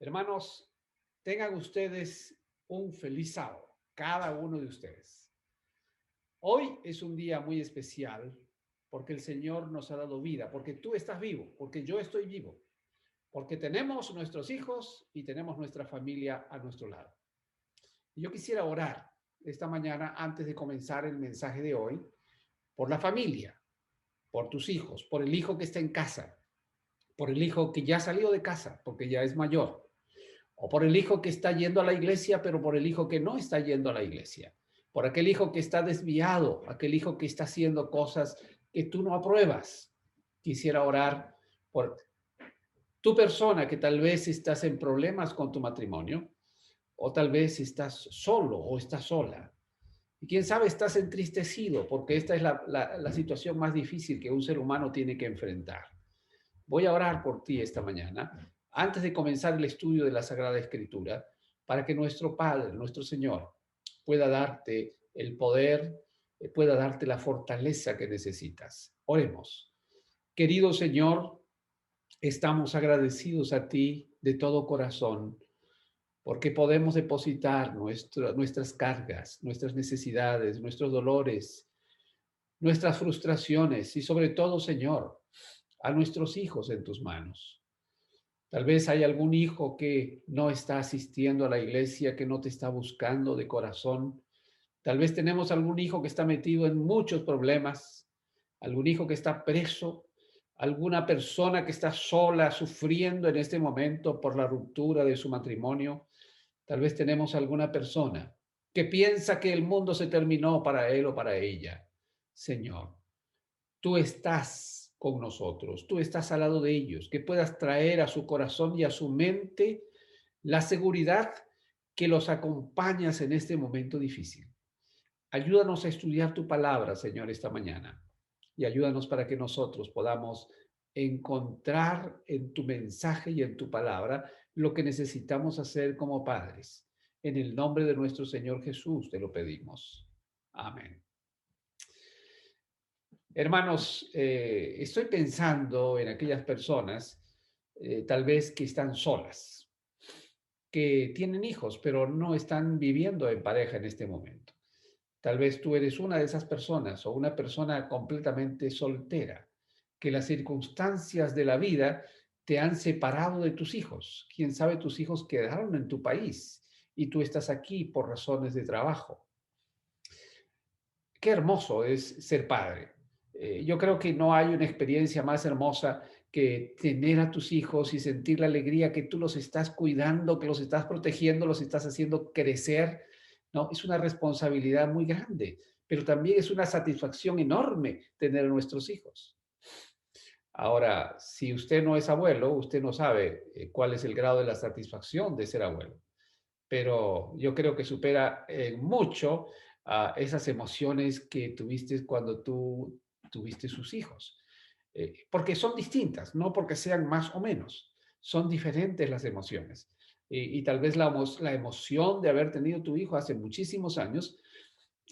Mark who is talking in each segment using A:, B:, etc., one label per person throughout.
A: Hermanos, tengan ustedes un feliz sábado, cada uno de ustedes. Hoy es un día muy especial porque el Señor nos ha dado vida, porque tú estás vivo, porque yo estoy vivo, porque tenemos nuestros hijos y tenemos nuestra familia a nuestro lado. Y yo quisiera orar esta mañana antes de comenzar el mensaje de hoy por la familia, por tus hijos, por el hijo que está en casa, por el hijo que ya salió de casa porque ya es mayor, o por el hijo que está yendo a la iglesia, pero por el hijo que no está yendo a la iglesia, por aquel hijo que está desviado, aquel hijo que está haciendo cosas que tú no apruebas. Quisiera orar por tu persona que tal vez estás en problemas con tu matrimonio, o tal vez estás solo o estás sola. Y quién sabe, estás entristecido porque esta es la situación más difícil que un ser humano tiene que enfrentar. Voy a orar por ti esta mañana, antes de comenzar el estudio de la Sagrada Escritura, para que nuestro Padre, nuestro Señor, pueda darte el poder, pueda darte la fortaleza que necesitas. Oremos. Querido Señor, estamos agradecidos a ti de todo corazón, porque podemos depositar nuestras cargas, nuestras necesidades, nuestros dolores, nuestras frustraciones y sobre todo, Señor, a nuestros hijos en tus manos. Tal vez hay algún hijo que no está asistiendo a la iglesia, que no te está buscando de corazón. Tal vez tenemos algún hijo que está metido en muchos problemas, algún hijo que está preso, alguna persona que está sola, sufriendo en este momento por la ruptura de su matrimonio. Tal vez tenemos alguna persona que piensa que el mundo se terminó para él o para ella. Señor, tú estás con nosotros, tú estás al lado de ellos, que puedas traer a su corazón y a su mente la seguridad que los acompañas en este momento difícil. Ayúdanos a estudiar tu palabra, Señor, esta mañana, y ayúdanos para que nosotros podamos encontrar en tu mensaje y en tu palabra lo que necesitamos hacer como padres. En el nombre de nuestro Señor Jesús te lo pedimos. Amén. Hermanos, estoy pensando en aquellas personas, tal vez que están solas, que tienen hijos, pero no están viviendo en pareja en este momento. Tal vez tú eres una de esas personas o una persona completamente soltera, que las circunstancias de la vida te han separado de tus hijos. Quién sabe, tus hijos quedaron en tu país y tú estás aquí por razones de trabajo. Qué hermoso es ser padre. Yo creo que no hay una experiencia más hermosa que tener a tus hijos y sentir la alegría que tú los estás cuidando, que los estás protegiendo, los estás haciendo crecer, ¿no? Es una responsabilidad muy grande, pero también es una satisfacción enorme tener a nuestros hijos. Ahora, si usted no es abuelo, usted no sabe cuál es el grado de la satisfacción de ser abuelo, pero yo creo que supera mucho a esas emociones que tuviste cuando tú tuviste sus hijos. Porque son distintas, no porque sean más o menos, son diferentes las emociones. Y tal vez la emoción de haber tenido tu hijo hace muchísimos años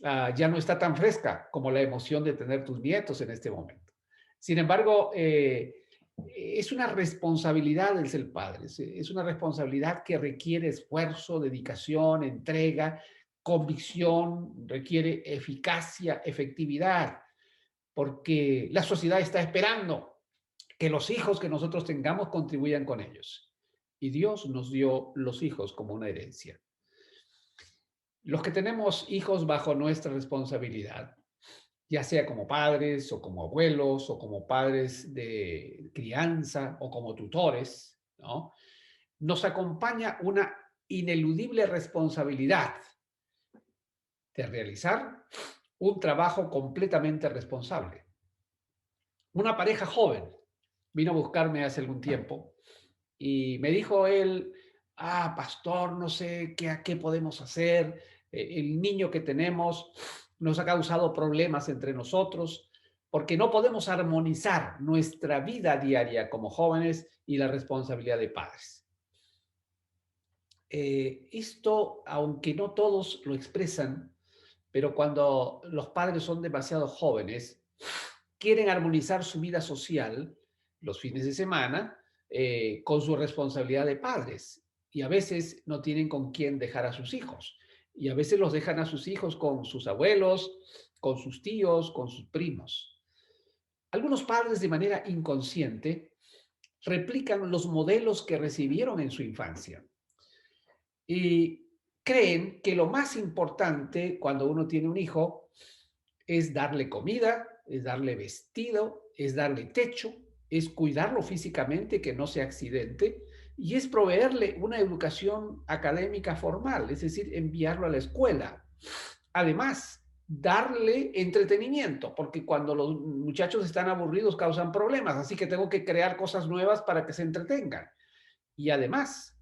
A: ya no está tan fresca como la emoción de tener tus nietos en este momento. Sin embargo, es una responsabilidad el ser padre, es una responsabilidad que requiere esfuerzo, dedicación, entrega, convicción, requiere eficacia, efectividad, porque la sociedad está esperando que los hijos que nosotros tengamos contribuyan con ellos. Y Dios nos dio los hijos como una herencia. Los que tenemos hijos bajo nuestra responsabilidad, ya sea como padres o como abuelos o como padres de crianza o como tutores, ¿no? Nos acompaña una ineludible responsabilidad de realizar un trabajo completamente responsable. Una pareja joven vino a buscarme hace algún tiempo y me dijo él, pastor, no sé qué podemos hacer. El niño que tenemos nos ha causado problemas entre nosotros porque no podemos armonizar nuestra vida diaria como jóvenes y la responsabilidad de padres. Esto, aunque no todos lo expresan, pero cuando los padres son demasiado jóvenes, quieren armonizar su vida social los fines de semana con su responsabilidad de padres. y a veces no tienen con quién dejar a sus hijos. Y a veces los dejan a sus hijos con sus abuelos, con sus tíos, con sus primos. Algunos padres de manera inconsciente replican los modelos que recibieron en su infancia y creen que lo más importante cuando uno tiene un hijo es darle comida, es darle vestido, es darle techo, es cuidarlo físicamente, que no se accidente, y es proveerle una educación académica formal, es decir, enviarlo a la escuela. Además, darle entretenimiento, porque cuando los muchachos están aburridos causan problemas, así que tengo que crear cosas nuevas para que se entretengan. Y además,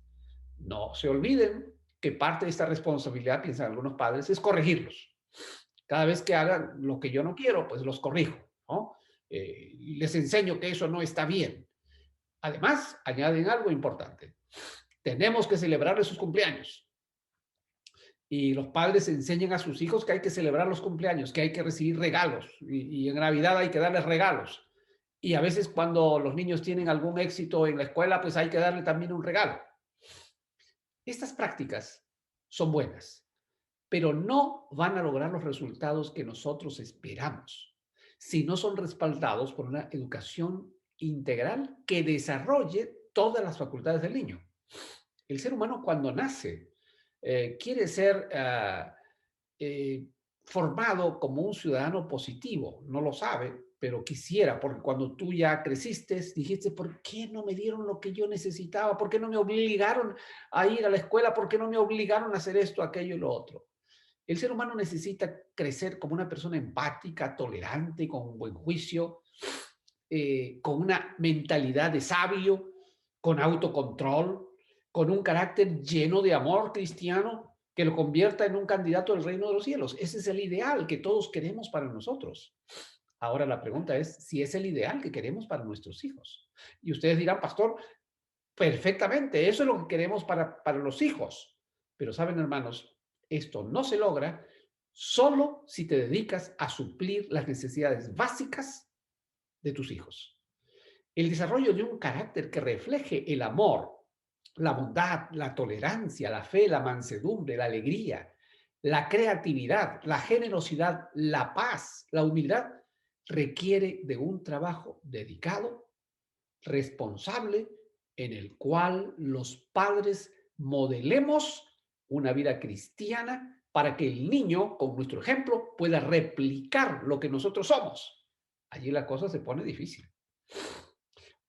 A: no se olviden que parte de esta responsabilidad, piensan algunos padres, es corregirlos. Cada vez que hagan lo que yo no quiero, pues los corrijo, ¿no? Y les enseño que eso no está bien. Además, añaden algo importante. Tenemos que celebrarle sus cumpleaños. Y los padres enseñan a sus hijos que hay que celebrar los cumpleaños, que hay que recibir regalos. Y en Navidad hay que darles regalos. Y a veces cuando los niños tienen algún éxito en la escuela, pues hay que darle también un regalo. Estas prácticas son buenas, pero no van a lograr los resultados que nosotros esperamos si no son respaldados por una educación integral que desarrolle todas las facultades del niño. El ser humano cuando nace quiere ser eh, formado como un ciudadano positivo, no lo sabe, pero quisiera, porque cuando tú ya creciste, dijiste, ¿por qué no me dieron lo que yo necesitaba? ¿Por qué no me obligaron a ir a la escuela? ¿Por qué no me obligaron a hacer esto, aquello y lo otro? El ser humano necesita crecer como una persona empática, tolerante, con un buen juicio, con una mentalidad de sabio, con autocontrol, con un carácter lleno de amor cristiano que lo convierta en un candidato al reino de los cielos. Ese es el ideal que todos queremos para nosotros. Ahora la pregunta es si es el ideal que queremos para nuestros hijos. Y ustedes dirán, pastor, perfectamente, eso es lo que queremos para los hijos. Pero saben, hermanos, esto no se logra solo si te dedicas a suplir las necesidades básicas de tus hijos. El desarrollo de un carácter que refleje el amor, la bondad, la tolerancia, la fe, la mansedumbre, la alegría, la creatividad, la generosidad, la paz, la humildad, requiere de un trabajo dedicado, responsable, en el cual los padres modelemos una vida cristiana para que el niño, con nuestro ejemplo, pueda replicar lo que nosotros somos. Allí la cosa se pone difícil.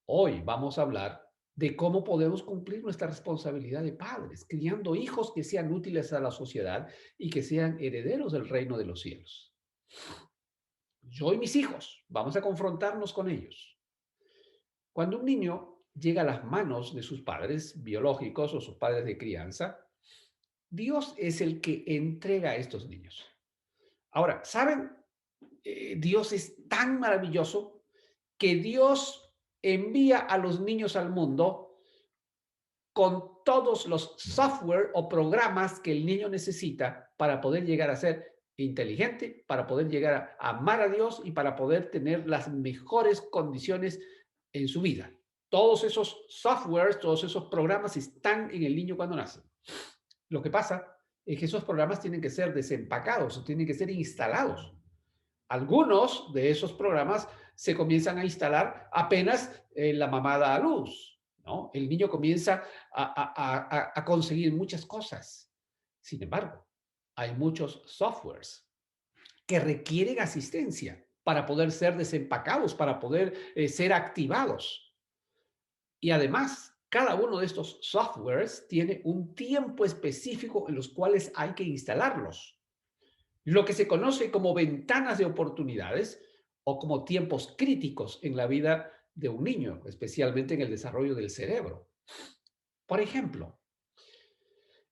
A: Hoy vamos a hablar de cómo podemos cumplir nuestra responsabilidad de padres, criando hijos que sean útiles a la sociedad y que sean herederos del reino de los cielos. Yo y mis hijos, vamos a confrontarnos con ellos. Cuando un niño llega a las manos de sus padres biológicos o sus padres de crianza, Dios es el que entrega a estos niños. Ahora, ¿saben? Dios es tan maravilloso que Dios envía a los niños al mundo con todos los software o programas que el niño necesita para poder llegar a ser inteligente, para poder llegar a amar a Dios y para poder tener las mejores condiciones en su vida. Todos esos softwares, todos esos programas están en el niño cuando nace. Lo que pasa es que esos programas tienen que ser desempacados, tienen que ser instalados. Algunos de esos programas se comienzan a instalar apenas la mamá da a luz, ¿no? El niño comienza a conseguir muchas cosas. Sin embargo, hay muchos softwares que requieren asistencia para poder ser desempacados, para poder ser activados. Y además, cada uno de estos softwares tiene un tiempo específico en los cuales hay que instalarlos. Lo que se conoce como ventanas de oportunidades o como tiempos críticos en la vida de un niño, especialmente en el desarrollo del cerebro. Por ejemplo,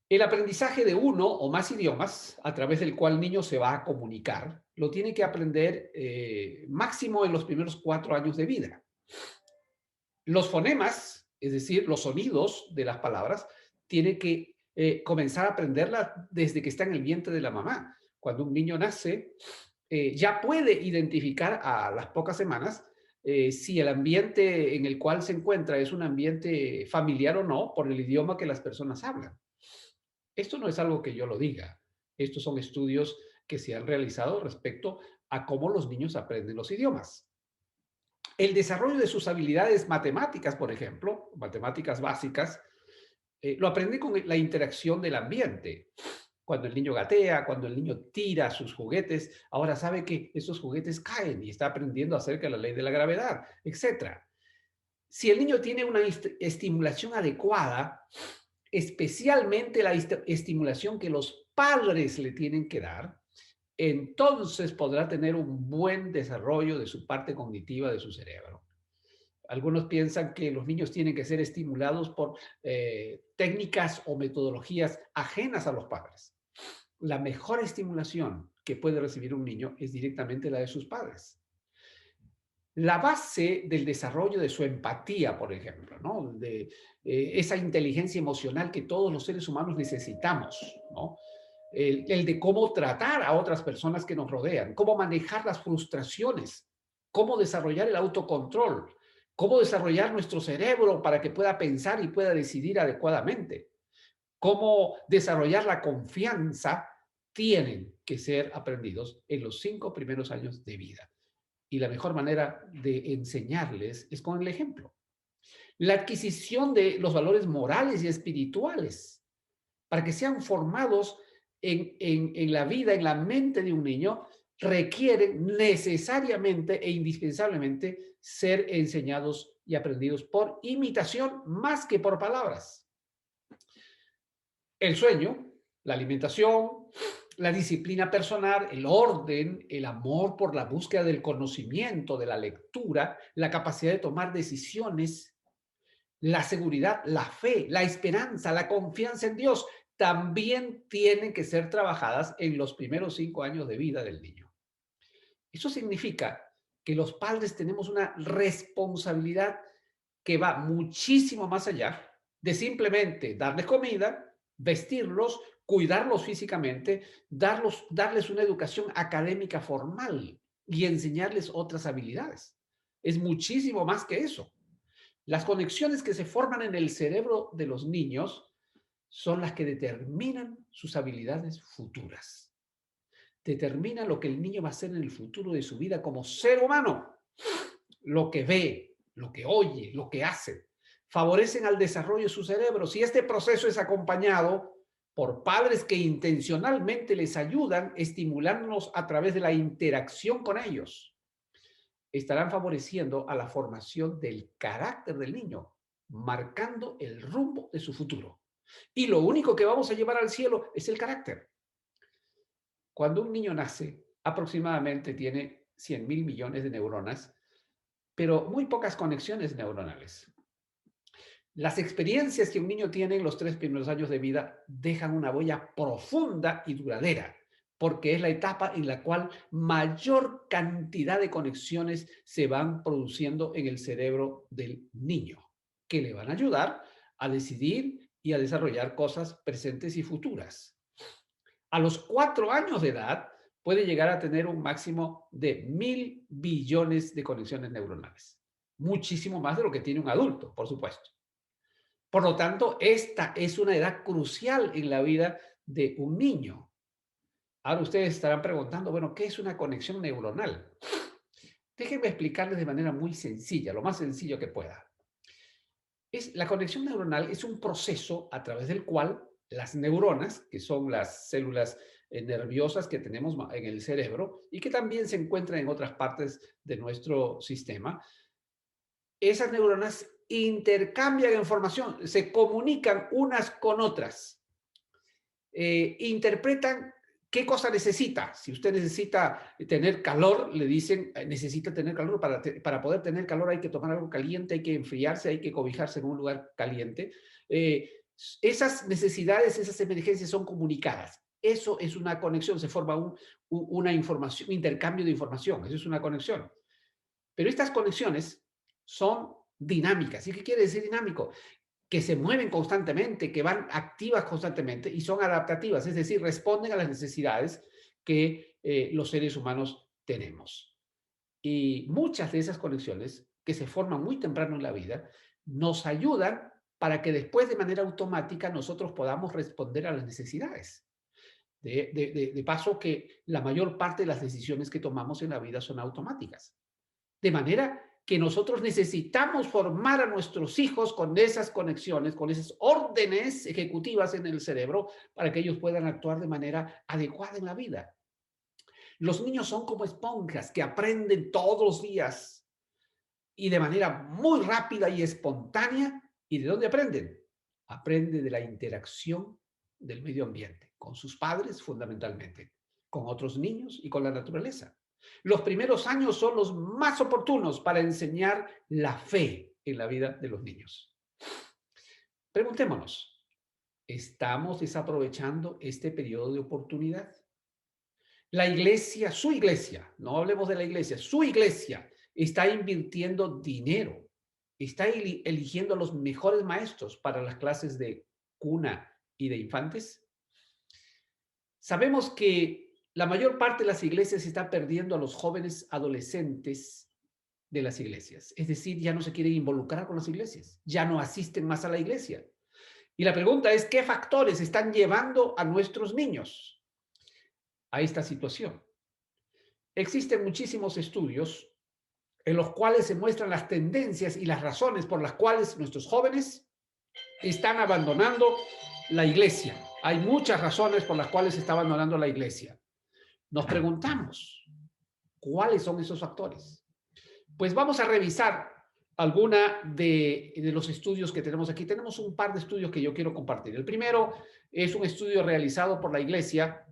A: el aprendizaje de uno o más idiomas a través del cual el niño se va a comunicar, lo tiene que aprender máximo en los primeros 4 años de vida. Los fonemas, es decir, los sonidos de las palabras, tiene que comenzar a aprenderlas desde que está en el vientre de la mamá. Cuando un niño nace, ya puede identificar a las pocas semanas si el ambiente en el cual se encuentra es un ambiente familiar o no, por el idioma que las personas hablan. Esto no es algo que yo lo diga. Estos son estudios que se han realizado respecto a cómo los niños aprenden los idiomas. El desarrollo de sus habilidades matemáticas, por ejemplo, matemáticas básicas, lo aprende con la interacción del ambiente. Cuando el niño gatea, cuando el niño tira sus juguetes, ahora sabe que esos juguetes caen y está aprendiendo acerca de la ley de la gravedad, etcétera. Si el niño tiene una estimulación adecuada, especialmente la estimulación que los padres le tienen que dar, entonces podrá tener un buen desarrollo de su parte cognitiva de su cerebro. Algunos piensan que los niños tienen que ser estimulados por técnicas o metodologías ajenas a los padres. La mejor estimulación que puede recibir un niño es directamente la de sus padres. La base del desarrollo de su empatía, por ejemplo, ¿no? De esa inteligencia emocional que todos los seres humanos necesitamos, ¿no? El de cómo tratar a otras personas que nos rodean, cómo manejar las frustraciones, cómo desarrollar el autocontrol, cómo desarrollar nuestro cerebro para que pueda pensar y pueda decidir adecuadamente, cómo desarrollar la confianza, tienen que ser aprendidos en los 5 primeros años de vida. Y la mejor manera de enseñarles es con el ejemplo. La adquisición de los valores morales y espirituales para que sean formados en la vida, en la mente de un niño, requieren necesariamente e indispensablemente ser enseñados y aprendidos por imitación más que por palabras. El sueño, la alimentación, la disciplina personal, el orden, el amor por la búsqueda del conocimiento, de la lectura, la capacidad de tomar decisiones, la seguridad, la fe, la esperanza, la confianza en Dios, también tienen que ser trabajadas en los primeros 5 años de vida del niño. Eso significa que los padres tenemos una responsabilidad que va muchísimo más allá de simplemente darles comida, vestirlos, cuidarlos físicamente, darles una educación académica formal y enseñarles otras habilidades. Es muchísimo más que eso. Las conexiones que se forman en el cerebro de los niños son las que determinan sus habilidades futuras. Determinan lo que el niño va a hacer en el futuro de su vida como ser humano. Lo que ve, lo que oye, lo que hace. Favorecen al desarrollo de su cerebro. Si este proceso es acompañado por padres que intencionalmente les ayudan, estimulándonos a través de la interacción con ellos, estarán favoreciendo a la formación del carácter del niño, marcando el rumbo de su futuro. Y lo único que vamos a llevar al cielo es el carácter. Cuando un niño nace, aproximadamente tiene 100.000 millones de neuronas, pero muy pocas conexiones neuronales. Las experiencias que un niño tiene en los 3 primeros años de vida dejan una huella profunda y duradera, porque es la etapa en la cual mayor cantidad de conexiones se van produciendo en el cerebro del niño, que le van a ayudar a decidir y a desarrollar cosas presentes y futuras. A los 4 años de edad puede llegar a tener un máximo de 1.000 billones de conexiones neuronales. Muchísimo más de lo que tiene un adulto, por supuesto. Por lo tanto, esta es una edad crucial en la vida de un niño. Ahora ustedes estarán preguntando, bueno, ¿qué es una conexión neuronal? Déjenme explicarles de manera muy sencilla, lo más sencillo que pueda. La conexión neuronal es un proceso a través del cual las neuronas, que son las células nerviosas que tenemos en el cerebro y que también se encuentran en otras partes de nuestro sistema, esas neuronas intercambian información, se comunican unas con otras, interpretan qué cosa necesita. Si usted necesita tener calor, le dicen, necesita tener calor, para poder tener calor hay que tomar algo caliente, hay que enfriarse, hay que cobijarse en un lugar caliente. Esas necesidades, esas emergencias son comunicadas. Eso es una conexión, se forma una información, un intercambio de información, eso es una conexión. Pero estas conexiones son dinámicas. ¿Y qué quiere decir dinámico? Que se mueven constantemente, que van activas constantemente y son adaptativas, es decir, responden a las necesidades que los seres humanos tenemos. Y muchas de esas conexiones que se forman muy temprano en la vida nos ayudan para que después de manera automática nosotros podamos responder a las necesidades. De paso que la mayor parte de las decisiones que tomamos en la vida son automáticas. De manera que nosotros necesitamos formar a nuestros hijos con esas conexiones, con esas órdenes ejecutivas en el cerebro para que ellos puedan actuar de manera adecuada en la vida. Los niños son como esponjas que aprenden todos los días y de manera muy rápida y espontánea. ¿Y de dónde aprenden? Aprenden de la interacción del medio ambiente, con sus padres fundamentalmente, con otros niños y con la naturaleza. Los primeros años son los más oportunos para enseñar la fe en la vida de los niños. Preguntémonos, ¿estamos desaprovechando este periodo de oportunidad? La iglesia, su iglesia, no hablemos de la iglesia, su iglesia está invirtiendo dinero, está eligiendo a los mejores maestros para las clases de cuna y de infantes. Sabemos que la mayor parte de las iglesias está perdiendo a los jóvenes adolescentes de las iglesias. Es decir, ya no se quieren involucrar con las iglesias, ya no asisten más a la iglesia. Y la pregunta es, ¿qué factores están llevando a nuestros niños a esta situación? Existen muchísimos estudios en los cuales se muestran las tendencias y las razones por las cuales nuestros jóvenes están abandonando la iglesia. Hay muchas razones por las cuales se está abandonando la iglesia. Nos preguntamos, ¿cuáles son esos factores? Pues vamos a revisar alguna de los estudios que tenemos aquí. Tenemos un par de estudios que yo quiero compartir. El primero es un estudio realizado por la iglesia,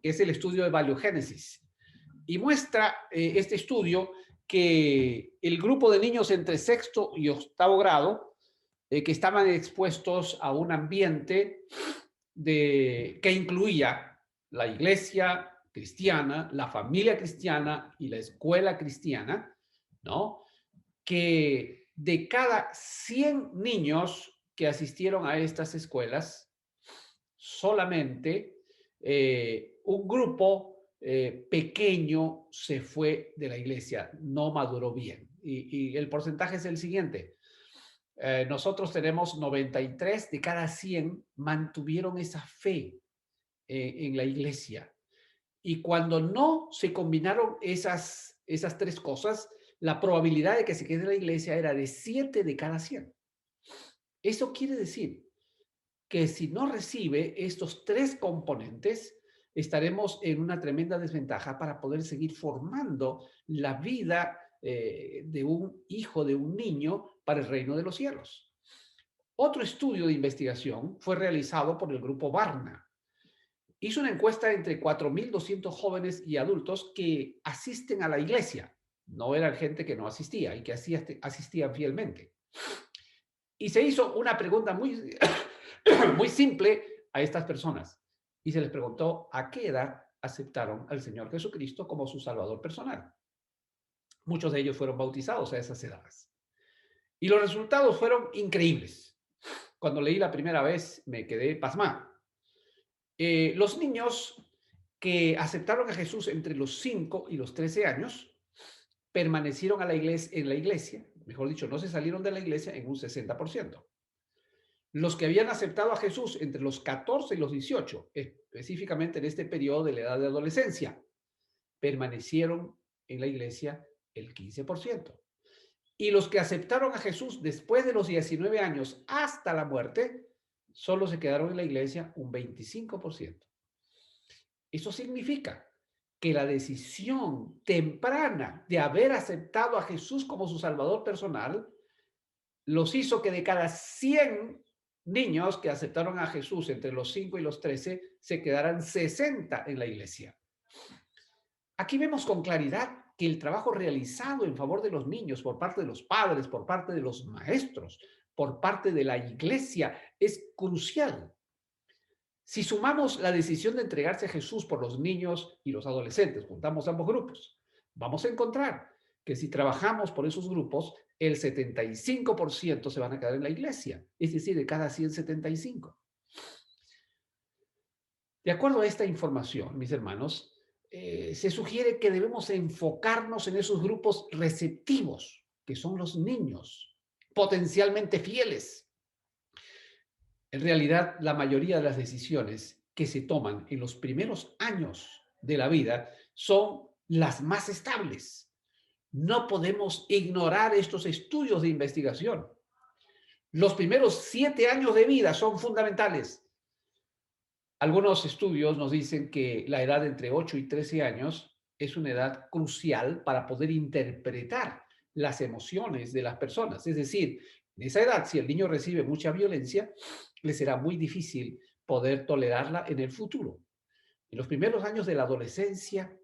A: que es el estudio de Valiogénesis. Y muestra este estudio que el grupo de niños entre sexto y octavo grado que estaban expuestos a un ambiente que incluía la iglesia cristiana, la familia cristiana y la escuela cristiana, ¿no? Que de cada 100 niños que asistieron a estas escuelas, solamente un grupo pequeño se fue de la iglesia, no maduró bien. Y el porcentaje es el siguiente. Nosotros tenemos 93 de cada 100 mantuvieron esa fe en la iglesia. Y cuando no se combinaron esas tres cosas, la probabilidad de que se quede en la iglesia era de 7 de cada 100. Eso quiere decir que si no recibe estos tres componentes, estaremos en una tremenda desventaja para poder seguir formando la vida de un hijo, de un niño para el reino de los cielos. Otro estudio de investigación fue realizado por el grupo Barna. Hizo una encuesta entre 4.200 jóvenes y adultos que asisten a la iglesia. No eran gente que no asistía y que asistían fielmente. Y se hizo una pregunta muy, muy simple a estas personas. Y se les preguntó a qué edad aceptaron al Señor Jesucristo como su Salvador personal. Muchos de ellos fueron bautizados a esas edades. Y los resultados fueron increíbles. Cuando leí la primera vez me quedé pasmado. Los niños que aceptaron a Jesús entre los 5 y los 13 años permanecieron en la iglesia, mejor dicho, no se salieron de la iglesia en un 60%. Los que habían aceptado a Jesús entre los 14 y los 18, específicamente en este periodo de la edad de adolescencia, permanecieron en la iglesia el 15%. Y los que aceptaron a Jesús después de los 19 años hasta la muerte, solo se quedaron en la iglesia un 25%. Eso significa que la decisión temprana de haber aceptado a Jesús como su Salvador personal los hizo que de cada 100 niños que aceptaron a Jesús entre los 5 y los 13, se quedaran 60 en la iglesia. Aquí vemos con claridad que el trabajo realizado en favor de los niños por parte de los padres, por parte de los maestros, por parte de la iglesia es crucial. Si sumamos la decisión de entregarse a Jesús por los niños y los adolescentes, juntamos ambos grupos, vamos a encontrar que si trabajamos por esos grupos, el 75% se van a quedar en la iglesia, es decir, de cada 175. De acuerdo a esta información, mis hermanos, se sugiere que debemos enfocarnos en esos grupos receptivos, que son los niños, potencialmente fieles. En realidad, la mayoría de las decisiones que se toman en los primeros años de la vida son las más estables. No podemos ignorar estos estudios de investigación. Los primeros 7 años de vida son fundamentales. Algunos estudios nos dicen que la edad entre 8 y 13 años es una edad crucial para poder interpretar las emociones de las personas. Es decir, en esa edad, si el niño recibe mucha violencia, le será muy difícil poder tolerarla en el futuro. En los primeros años de la adolescencia,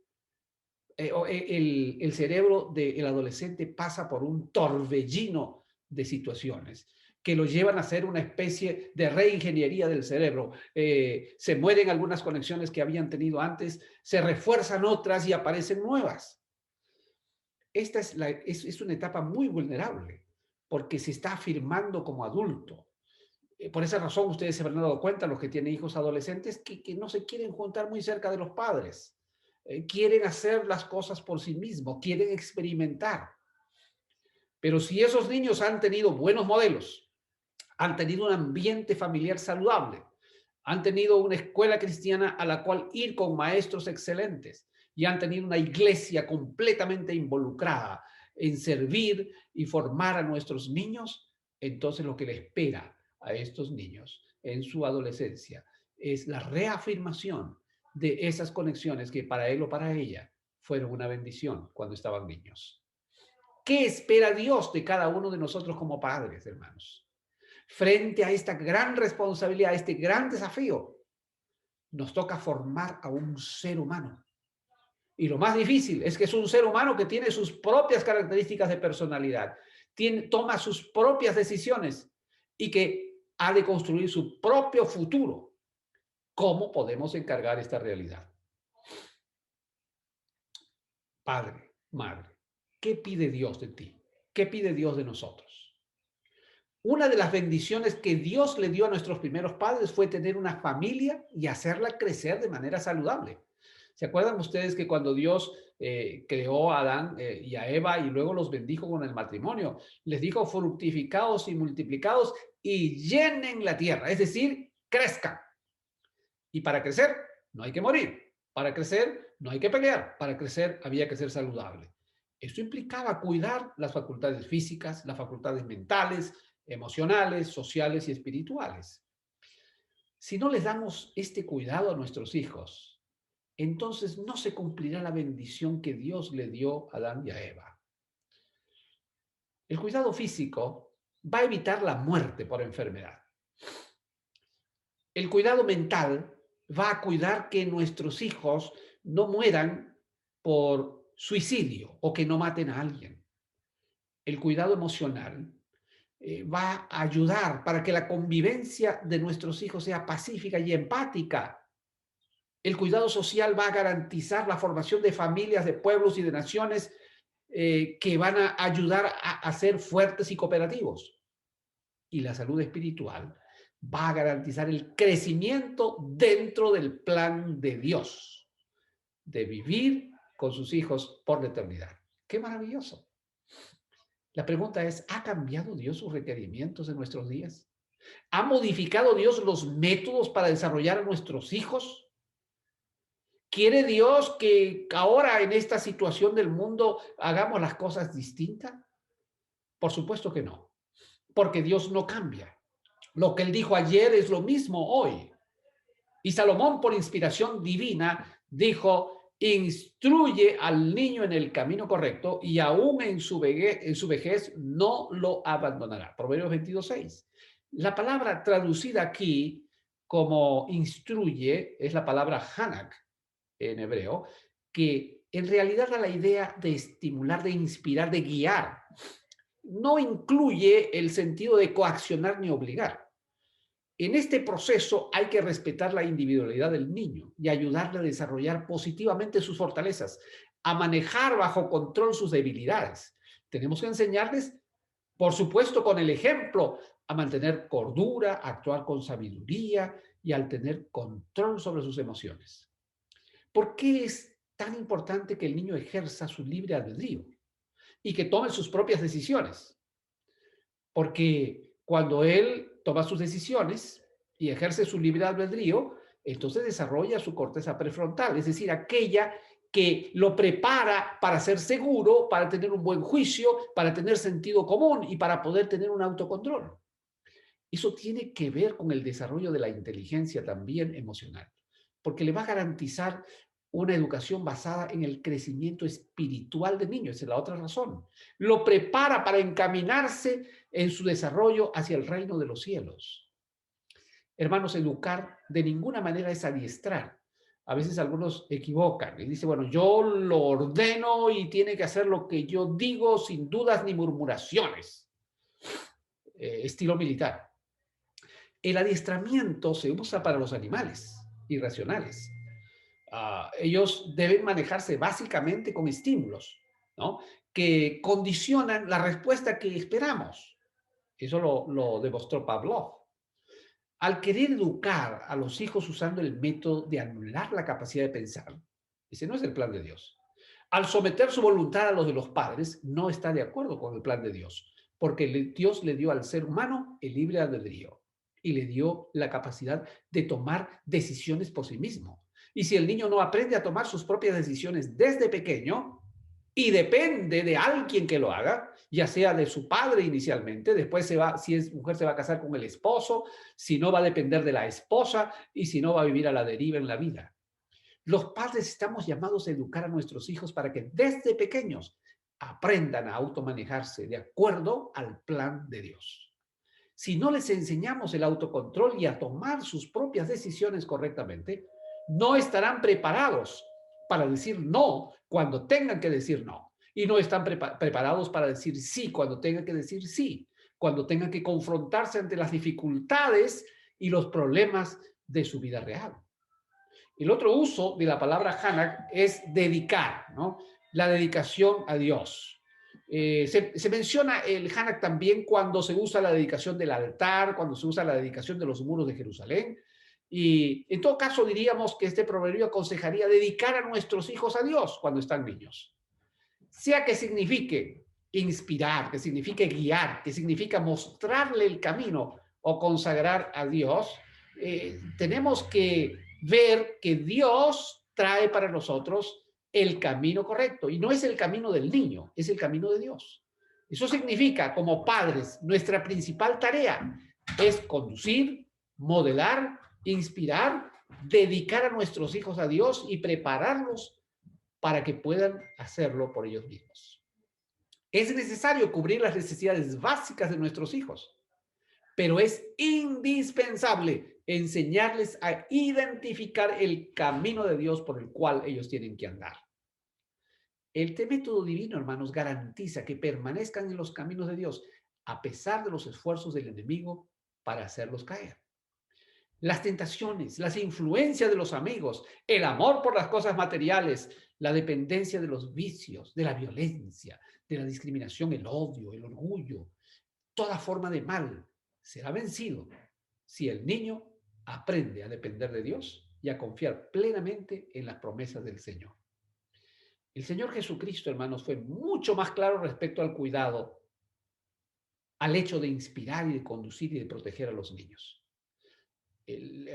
A: el cerebro del adolescente pasa por un torbellino de situaciones que lo llevan a hacer una especie de reingeniería del cerebro. Se mueren algunas conexiones que habían tenido antes, se refuerzan otras y aparecen nuevas. Esta es una etapa muy vulnerable porque se está afirmando como adulto. Por esa razón, ustedes se habrán dado cuenta, los que tienen hijos adolescentes, que no se quieren juntar muy cerca de los padres. Quieren hacer las cosas por sí mismos, quieren experimentar. Pero si esos niños han tenido buenos modelos, han tenido un ambiente familiar saludable, han tenido una escuela cristiana a la cual ir con maestros excelentes y han tenido una iglesia completamente involucrada en servir y formar a nuestros niños, entonces lo que le espera a estos niños en su adolescencia es la reafirmación de esas conexiones que para él o para ella fueron una bendición cuando estaban niños. ¿Qué espera Dios de cada uno de nosotros como padres, hermanos? Frente a esta gran responsabilidad, a este gran desafío, nos toca formar a un ser humano. Y lo más difícil es que es un ser humano que tiene sus propias características de personalidad, toma sus propias decisiones y que ha de construir su propio futuro. ¿Cómo podemos encargar esta realidad? Padre, madre, ¿qué pide Dios de ti? ¿Qué pide Dios de nosotros? Una de las bendiciones que Dios le dio a nuestros primeros padres fue tener una familia y hacerla crecer de manera saludable. ¿Se acuerdan ustedes que cuando Dios creó a Adán y a Eva y luego los bendijo con el matrimonio, les dijo fructificados y multiplicados y llenen la tierra, es decir, crezcan? Y para crecer no hay que morir, para crecer no hay que pelear, para crecer había que ser saludable. Esto implicaba cuidar las facultades físicas, las facultades mentales, emocionales, sociales y espirituales. Si no les damos este cuidado a nuestros hijos, entonces no se cumplirá la bendición que Dios le dio a Adán y a Eva. El cuidado físico va a evitar la muerte por enfermedad. El cuidado mental va a cuidar que nuestros hijos no mueran por suicidio o que no maten a alguien. El cuidado emocional va a ayudar para que la convivencia de nuestros hijos sea pacífica y empática. El cuidado social va a garantizar la formación de familias, de pueblos y de naciones que van a ayudar a ser fuertes y cooperativos. Y la salud espiritual va a garantizar el crecimiento dentro del plan de Dios, de vivir con sus hijos por la eternidad. ¡Qué maravilloso! La pregunta es, ¿ha cambiado Dios sus requerimientos en nuestros días? ¿Ha modificado Dios los métodos para desarrollar a nuestros hijos? ¿Quiere Dios que ahora en esta situación del mundo hagamos las cosas distintas? Por supuesto que no, porque Dios no cambia. Lo que él dijo ayer es lo mismo hoy. Y Salomón, por inspiración divina, dijo, instruye al niño en el camino correcto y aún en su vejez no lo abandonará. Proverbios 22:6. La palabra traducida aquí como instruye es la palabra hanak en hebreo, que en realidad da la idea de estimular, de inspirar, de guiar. No incluye el sentido de coaccionar ni obligar. En este proceso hay que respetar la individualidad del niño y ayudarle a desarrollar positivamente sus fortalezas, a manejar bajo control sus debilidades. Tenemos que enseñarles, por supuesto, con el ejemplo, a mantener cordura, a actuar con sabiduría y al tener control sobre sus emociones. ¿Por qué es tan importante que el niño ejerza su libre albedrío y que tome sus propias decisiones. Porque cuando él toma sus decisiones y ejerce su libre albedrío, entonces desarrolla su corteza prefrontal, es decir, aquella que lo prepara para ser seguro, para tener un buen juicio, para tener sentido común y para poder tener un autocontrol. Eso tiene que ver con el desarrollo de la inteligencia también emocional, porque le va a garantizar una educación basada en el crecimiento espiritual del niño. Esa es la otra razón. Lo prepara para encaminarse en su desarrollo hacia el reino de los cielos. Hermanos, educar de ninguna manera es adiestrar. A veces algunos equivocan y dicen, bueno, yo lo ordeno y tiene que hacer lo que yo digo sin dudas ni murmuraciones. Estilo militar. El adiestramiento se usa para los animales irracionales. Ellos deben manejarse básicamente con estímulos, ¿no? Que condicionan la respuesta que esperamos. Eso lo demostró Pavlov. Al querer educar a los hijos usando el método de anular la capacidad de pensar, ese no es el plan de Dios. Al someter su voluntad a los de los padres, no está de acuerdo con el plan de Dios, porque Dios le dio al ser humano el libre albedrío y le dio la capacidad de tomar decisiones por sí mismo. Y si el niño no aprende a tomar sus propias decisiones desde pequeño y depende de alguien que lo haga, ya sea de su padre inicialmente, después se va, si es mujer se va a casar con el esposo, si no va a depender de la esposa y si no va a vivir a la deriva en la vida. Los padres estamos llamados a educar a nuestros hijos para que desde pequeños aprendan a automanejarse de acuerdo al plan de Dios. Si no les enseñamos el autocontrol y a tomar sus propias decisiones correctamente, no estarán preparados para decir no cuando tengan que decir no. Y no están preparados para decir sí cuando tengan que decir sí, cuando tengan que confrontarse ante las dificultades y los problemas de su vida real. El otro uso de la palabra Hanak es dedicar, ¿no? La dedicación a Dios. Se menciona el Hanak también cuando se usa la dedicación del altar, cuando se usa la dedicación de los muros de Jerusalén. Y en todo caso diríamos que este proverbio aconsejaría dedicar a nuestros hijos a Dios cuando están niños. Sea que signifique inspirar, que signifique guiar, que significa mostrarle el camino o consagrar a Dios, tenemos que ver que Dios trae para nosotros el camino correcto y no es el camino del niño, es el camino de Dios. Eso significa, como padres, nuestra principal tarea es conducir, modelar, inspirar, dedicar a nuestros hijos a Dios y prepararlos para que puedan hacerlo por ellos mismos. Es necesario cubrir las necesidades básicas de nuestros hijos, pero es indispensable enseñarles a identificar el camino de Dios por el cual ellos tienen que andar. El método divino, hermanos, garantiza que permanezcan en los caminos de Dios a pesar de los esfuerzos del enemigo para hacerlos caer. Las tentaciones, las influencias de los amigos, el amor por las cosas materiales, la dependencia de los vicios, de la violencia, de la discriminación, el odio, el orgullo, toda forma de mal será vencido si el niño aprende a depender de Dios y a confiar plenamente en las promesas del Señor. El Señor Jesucristo, hermanos, fue mucho más claro respecto al cuidado, al hecho de inspirar y de conducir y de proteger a los niños.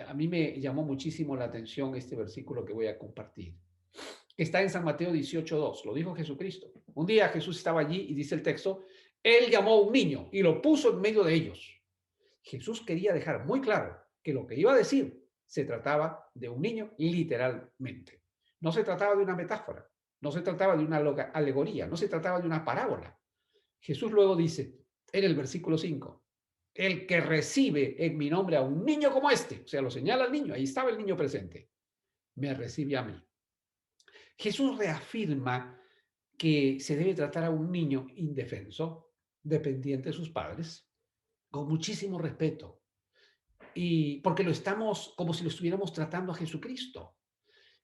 A: A mí me llamó muchísimo la atención este versículo que voy a compartir. Está en San Mateo 18:2, lo dijo Jesucristo. Un día Jesús estaba allí y dice el texto, él llamó a un niño y lo puso en medio de ellos. Jesús quería dejar muy claro que lo que iba a decir se trataba de un niño literalmente. No se trataba de una metáfora, no se trataba de una alegoría, no se trataba de una parábola. Jesús luego dice en el versículo 5, el que recibe en mi nombre a un niño como este, o sea, lo señala al niño, ahí estaba el niño presente, me recibe a mí. Jesús reafirma que se debe tratar a un niño indefenso, dependiente de sus padres, con muchísimo respeto, y porque lo estamos como si lo estuviéramos tratando a Jesucristo.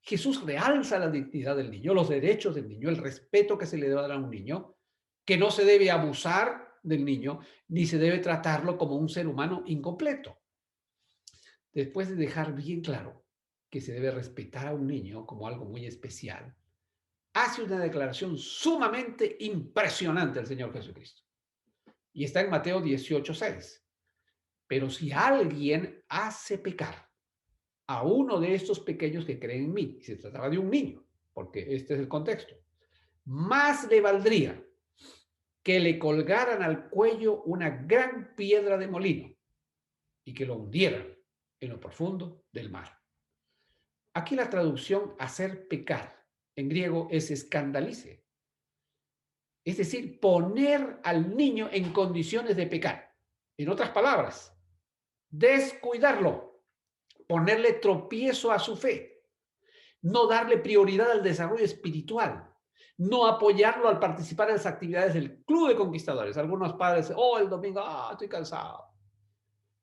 A: Jesús realza la dignidad del niño, los derechos del niño, el respeto que se le debe dar a un niño, que no se debe abusar del niño, ni se debe tratarlo como un ser humano incompleto. Después de dejar bien claro que se debe respetar a un niño como algo muy especial, hace una declaración sumamente impresionante el Señor Jesucristo. Y está en Mateo 18:6. Pero si alguien hace pecar a uno de estos pequeños que creen en mí, y se trataba de un niño, porque este es el contexto, más le valdría que le colgaran al cuello una gran piedra de molino y que lo hundieran en lo profundo del mar. Aquí la traducción hacer pecar en griego es escandalice, es decir, poner al niño en condiciones de pecar. En otras palabras, descuidarlo, ponerle tropiezo a su fe, no darle prioridad al desarrollo espiritual, no apoyarlo al participar en las actividades del club de conquistadores. Algunos padres, oh, el domingo, estoy cansado.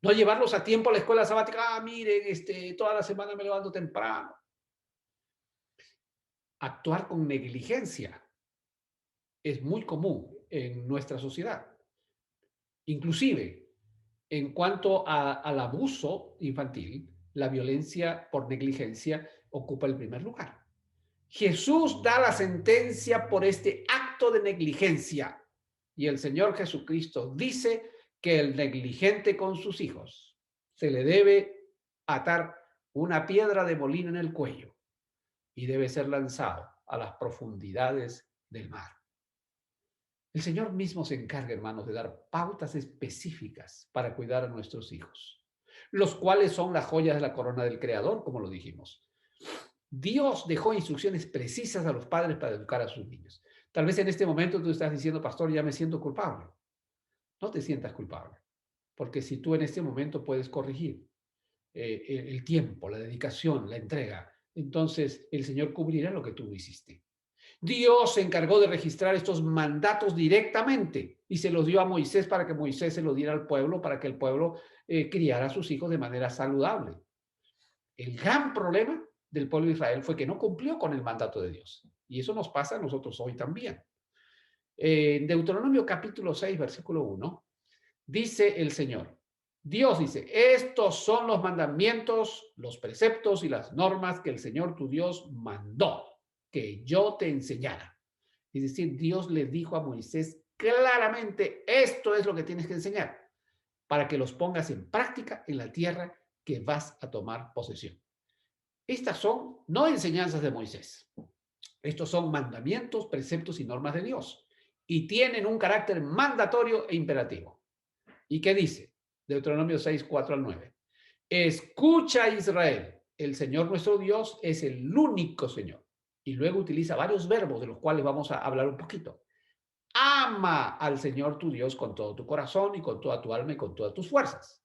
A: No llevarlos a tiempo a la escuela sabática, miren, toda la semana me levanto temprano. Actuar con negligencia es muy común en nuestra sociedad. Inclusive, en cuanto al abuso infantil, la violencia por negligencia ocupa el primer lugar. Jesús da la sentencia por este acto de negligencia y el Señor Jesucristo dice que el negligente con sus hijos se le debe atar una piedra de molino en el cuello y debe ser lanzado a las profundidades del mar. El Señor mismo se encarga, hermanos, de dar pautas específicas para cuidar a nuestros hijos, los cuales son las joyas de la corona del Creador, como lo dijimos. Dios dejó instrucciones precisas a los padres para educar a sus niños. Tal vez en este momento tú estás diciendo, pastor, ya me siento culpable. No te sientas culpable, porque si tú en este momento puedes corregir el tiempo, la dedicación, la entrega, entonces el Señor cubrirá lo que tú no hiciste. Dios se encargó de registrar estos mandatos directamente y se los dio a Moisés para que Moisés se los diera al pueblo, para que el pueblo criara a sus hijos de manera saludable. El gran problema del pueblo de Israel fue que no cumplió con el mandato de Dios. Y eso nos pasa a nosotros hoy también. En Deuteronomio capítulo 6, versículo 1, dice el Señor, Dios dice, estos son los mandamientos, los preceptos y las normas que el Señor tu Dios mandó que yo te enseñara. Es decir, Dios le dijo a Moisés claramente, esto es lo que tienes que enseñar para que los pongas en práctica en la tierra que vas a tomar posesión. Estas son no enseñanzas de Moisés. Estos son mandamientos, preceptos y normas de Dios. Y tienen un carácter mandatorio e imperativo. ¿Y qué dice? Deuteronomio 6, 4 al 9. Escucha, Israel, el Señor nuestro Dios es el único Señor. Y luego utiliza varios verbos de los cuales vamos a hablar un poquito. Ama al Señor tu Dios con todo tu corazón y con toda tu alma y con todas tus fuerzas.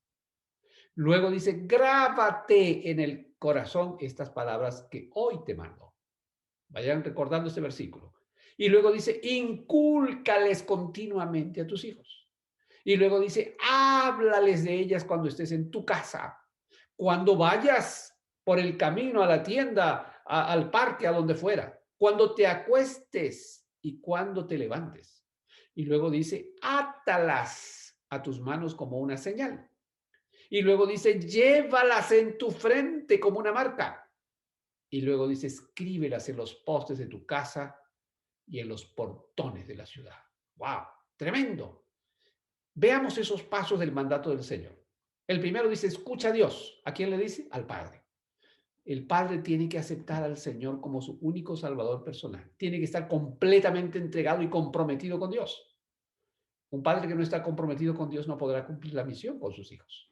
A: Luego dice, grábate en el corazón estas palabras que hoy te mando. Vayan recordando este versículo. Y luego dice, incúlcales continuamente a tus hijos. Y luego dice, háblales de ellas cuando estés en tu casa, cuando vayas por el camino a la tienda, al parque, a donde fuera, cuando te acuestes y cuando te levantes. Y luego dice, átalas a tus manos como una señal. Y luego dice, llévalas en tu frente como una marca. Y luego dice, escríbelas en los postes de tu casa y en los portones de la ciudad. ¡Wow! Tremendo. Veamos esos pasos del mandato del Señor. El primero dice, escucha a Dios. ¿A quién le dice? Al Padre. El Padre tiene que aceptar al Señor como su único Salvador personal. Tiene que estar completamente entregado y comprometido con Dios. Un padre que no está comprometido con Dios no podrá cumplir la misión con sus hijos.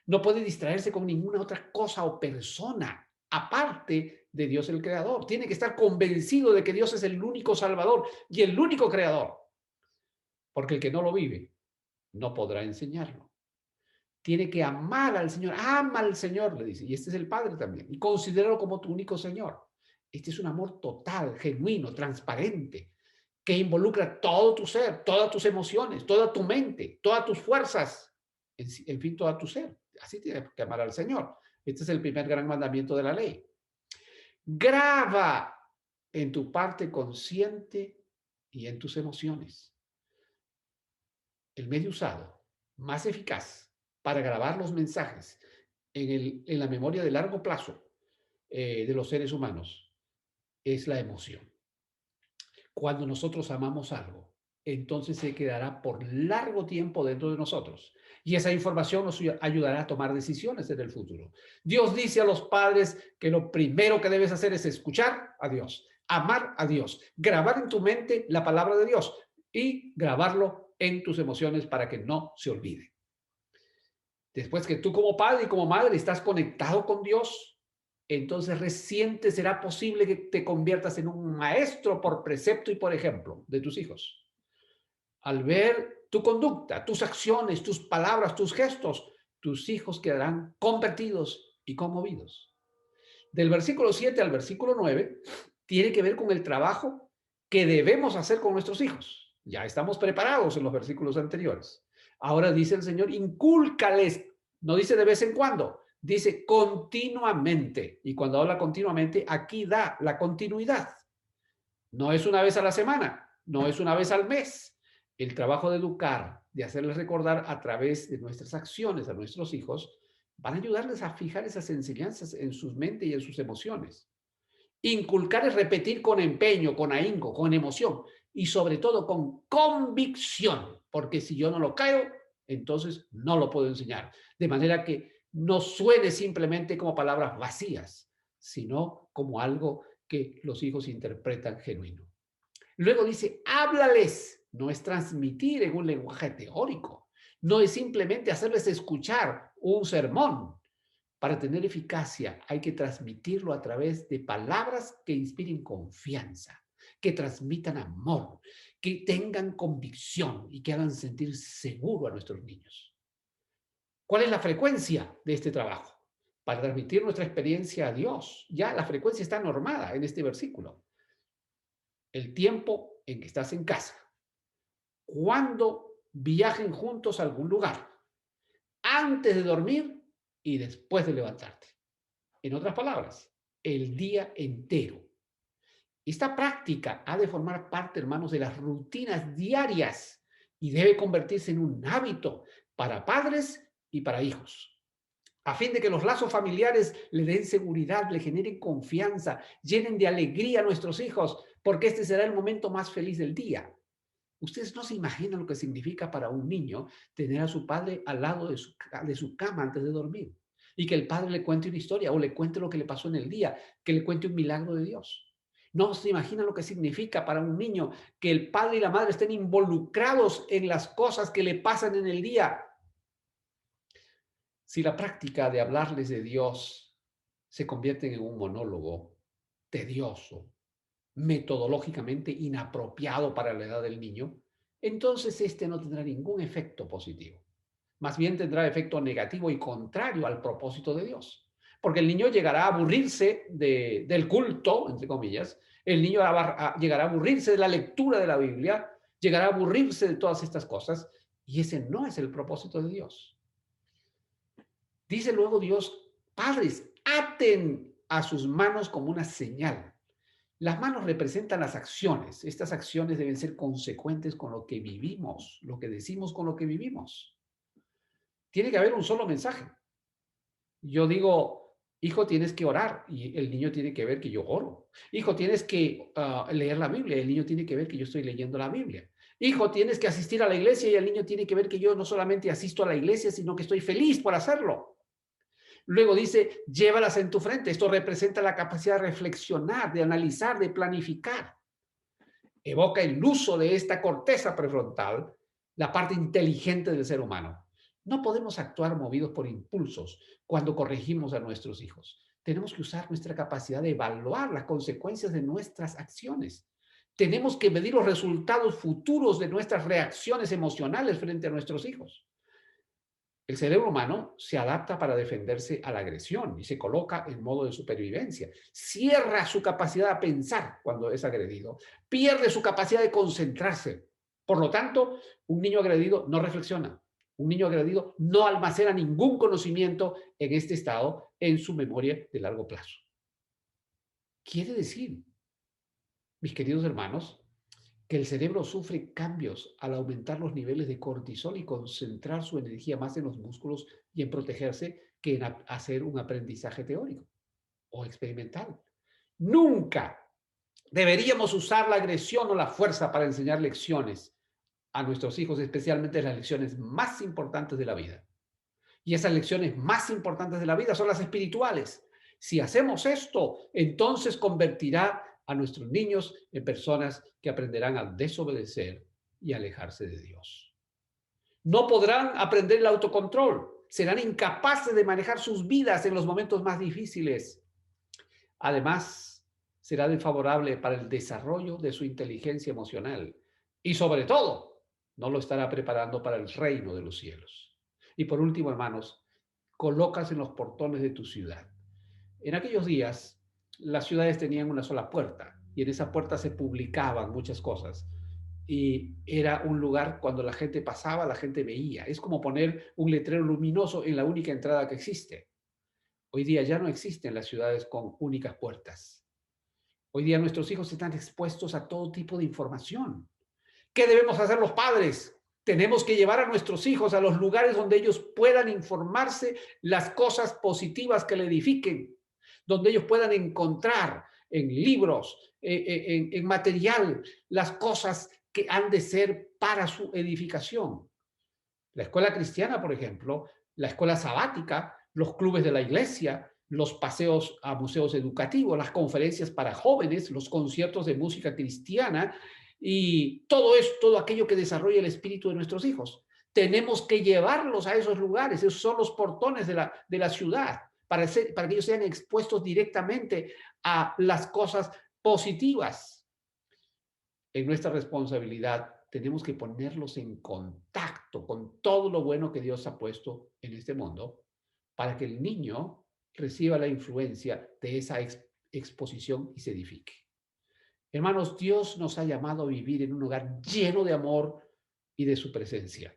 A: No puede distraerse con ninguna otra cosa o persona aparte de Dios el Creador. Tiene que estar convencido de que Dios es el único Salvador y el único Creador. Porque el que no lo vive no podrá enseñarlo. Tiene que amar al Señor. Ama al Señor, le dice. Y este es el Padre también. Y considéralo como tu único Señor. Este es un amor total, genuino, transparente, que involucra todo tu ser, todas tus emociones, toda tu mente, todas tus fuerzas, en fin, todo tu ser. Así tienes que amar al Señor. Este es el primer gran mandamiento de la ley. Graba en tu parte consciente y en tus emociones. El medio usado, más eficaz para grabar los mensajes en la memoria de largo plazo de los seres humanos es la emoción. Cuando nosotros amamos algo, entonces se quedará por largo tiempo dentro de nosotros. Y esa información nos ayudará a tomar decisiones en el futuro. Dios dice a los padres que lo primero que debes hacer es escuchar a Dios, amar a Dios, grabar en tu mente la palabra de Dios y grabarlo en tus emociones para que no se olvide. Después que tú como padre y como madre estás conectado con Dios, entonces reciente será posible que te conviertas en un maestro por precepto y por ejemplo de tus hijos. Al ver tu conducta, tus acciones, tus palabras, tus gestos, tus hijos quedarán convertidos y conmovidos. Del versículo 7 al versículo 9 tiene que ver con el trabajo que debemos hacer con nuestros hijos. Ya estamos preparados en los versículos anteriores. Ahora dice el Señor, incúlcales, no dice de vez en cuando, dice continuamente. Y cuando habla continuamente, aquí da la continuidad. No es una vez a la semana, no es una vez al mes. El trabajo de educar, de hacerles recordar a través de nuestras acciones a nuestros hijos, van a ayudarles a fijar esas enseñanzas en sus mentes y en sus emociones. Inculcar es repetir con empeño, con ahínco, con emoción y sobre todo con convicción, porque si yo no lo creo, entonces no lo puedo enseñar. De manera que no suene simplemente como palabras vacías, sino como algo que los hijos interpretan genuino. Luego dice, háblales, no es transmitir en un lenguaje teórico, no es simplemente hacerles escuchar un sermón. Para tener eficacia hay que transmitirlo a través de palabras que inspiren confianza, que transmitan amor, que tengan convicción y que hagan sentir seguro a nuestros niños. ¿Cuál es la frecuencia de este trabajo? Para transmitir nuestra experiencia a Dios. Ya la frecuencia está normada en este versículo. El tiempo en que estás en casa. Cuando viajen juntos a algún lugar. Antes de dormir y después de levantarte. En otras palabras, el día entero. Esta práctica ha de formar parte, hermanos, de las rutinas diarias y debe convertirse en un hábito para padres y para hijos, a fin de que los lazos familiares le den seguridad, le generen confianza, llenen de alegría a nuestros hijos, porque este será el momento más feliz del día. Ustedes no se imaginan lo que significa para un niño tener a su padre al lado de su cama antes de dormir y que el padre le cuente una historia o le cuente lo que le pasó en el día, que le cuente un milagro de Dios. No se imaginan lo que significa para un niño que el padre y la madre estén involucrados en las cosas que le pasan en el día. Si la práctica de hablarles de Dios se convierte en un monólogo tedioso, metodológicamente inapropiado para la edad del niño, entonces este no tendrá ningún efecto positivo. Más bien tendrá efecto negativo y contrario al propósito de Dios. Porque el niño llegará a aburrirse del culto, entre comillas, el niño llegará a aburrirse de la lectura de la Biblia, llegará a aburrirse de todas estas cosas, y ese no es el propósito de Dios. Dice luego Dios, padres, aten a sus manos como una señal. Las manos representan las acciones. Estas acciones deben ser consecuentes con lo que vivimos, lo que decimos con lo que vivimos. Tiene que haber un solo mensaje. Yo digo, hijo, tienes que orar y el niño tiene que ver que yo oro. Hijo, tienes que leer la Biblia y el niño tiene que ver que yo estoy leyendo la Biblia. Hijo, tienes que asistir a la iglesia y el niño tiene que ver que yo no solamente asisto a la iglesia, sino que estoy feliz por hacerlo. Luego dice, llévalas en tu frente. Esto representa la capacidad de reflexionar, de analizar, de planificar. Evoca el uso de esta corteza prefrontal, la parte inteligente del ser humano. No podemos actuar movidos por impulsos cuando corregimos a nuestros hijos. Tenemos que usar nuestra capacidad de evaluar las consecuencias de nuestras acciones. Tenemos que medir los resultados futuros de nuestras reacciones emocionales frente a nuestros hijos. El cerebro humano se adapta para defenderse a la agresión y se coloca en modo de supervivencia. Cierra su capacidad de pensar cuando es agredido. Pierde su capacidad de concentrarse. Por lo tanto, un niño agredido no reflexiona. Un niño agredido no almacena ningún conocimiento en este estado en su memoria de largo plazo. Quiere decir, mis queridos hermanos, que el cerebro sufre cambios al aumentar los niveles de cortisol y concentrar su energía más en los músculos y en protegerse que en hacer un aprendizaje teórico o experimental. Nunca Deberíamos usar la agresión o la fuerza para enseñar lecciones a nuestros hijos, especialmente las lecciones más importantes de la vida. Y esas lecciones más importantes de la vida son las espirituales. Si hacemos esto, entonces convertirá a nuestros niños en personas que aprenderán a desobedecer y alejarse de Dios. No podrán aprender el autocontrol, serán incapaces de manejar sus vidas en los momentos más difíciles. Además, será desfavorable para el desarrollo de su inteligencia emocional y sobre todo, no lo estará preparando para el reino de los cielos. Y por último, hermanos, colocas en los portones de tu ciudad. En aquellos días, las ciudades tenían una sola puerta y en esa puerta se publicaban muchas cosas. Y era un lugar cuando la gente pasaba, la gente veía. Es como poner un letrero luminoso en la única entrada que existe. Hoy día ya no existen las ciudades con únicas puertas. Hoy día nuestros hijos están expuestos a todo tipo de información. ¿Qué debemos hacer los padres? Tenemos que llevar a nuestros hijos a los lugares donde ellos puedan informarse las cosas positivas que le edifiquen, donde ellos puedan encontrar en libros, en material, las cosas que han de ser para su edificación. La escuela cristiana, por ejemplo, la escuela sabática, los clubes de la iglesia, los paseos a museos educativos, las conferencias para jóvenes, los conciertos de música cristiana y todo eso, todo aquello que desarrolla el espíritu de nuestros hijos. Tenemos que llevarlos a esos lugares, esos son los portones de la ciudad, para que ellos sean expuestos directamente a las cosas positivas. En nuestra responsabilidad tenemos que ponerlos en contacto con todo lo bueno que Dios ha puesto en este mundo para que el niño reciba la influencia de esa exposición y se edifique. Hermanos, Dios nos ha llamado a vivir en un hogar lleno de amor y de su presencia.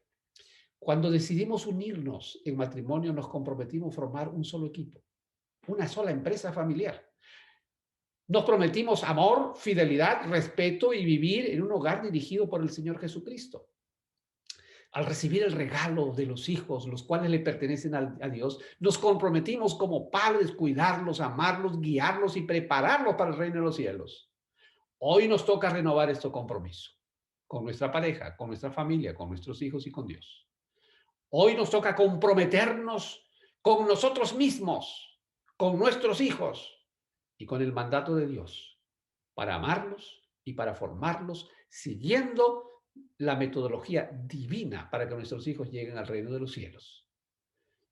A: Cuando decidimos unirnos en matrimonio, nos comprometimos a formar un solo equipo, una sola empresa familiar. Nos prometimos amor, fidelidad, respeto y vivir en un hogar dirigido por el Señor Jesucristo. Al recibir el regalo de los hijos, los cuales le pertenecen a Dios, nos comprometimos como padres cuidarlos, amarlos, guiarlos y prepararlos para el reino de los cielos. Hoy nos toca renovar este compromiso con nuestra pareja, con nuestra familia, con nuestros hijos y con Dios. Hoy nos toca comprometernos con nosotros mismos, con nuestros hijos y con el mandato de Dios para amarlos y para formarlos siguiendo la metodología divina para que nuestros hijos lleguen al reino de los cielos.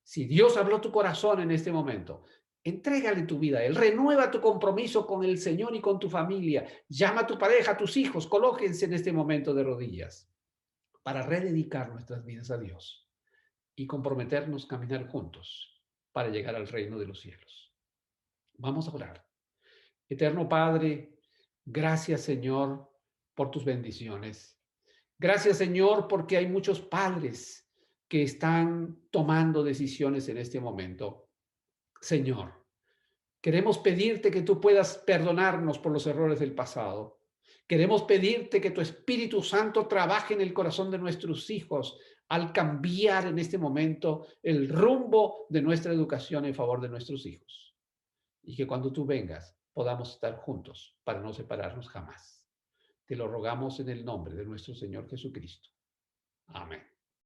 A: Si Dios habló tu corazón en este momento, entrégale tu vida a Él, renueva tu compromiso con el Señor y con tu familia, llama a tu pareja, a tus hijos, colóquense en este momento de rodillas para rededicar nuestras vidas a Dios y comprometernos a caminar juntos para llegar al reino de los cielos. Vamos a orar. Eterno Padre, gracias Señor por tus bendiciones. Gracias Señor porque hay muchos padres que están tomando decisiones en este momento. Señor, queremos pedirte que tú puedas perdonarnos por los errores del pasado. Queremos pedirte que tu Espíritu Santo trabaje en el corazón de nuestros hijos al cambiar en este momento el rumbo de nuestra educación en favor de nuestros hijos. Y que cuando tú vengas podamos estar juntos para no separarnos jamás. Te lo rogamos en el nombre de nuestro Señor Jesucristo. Amén.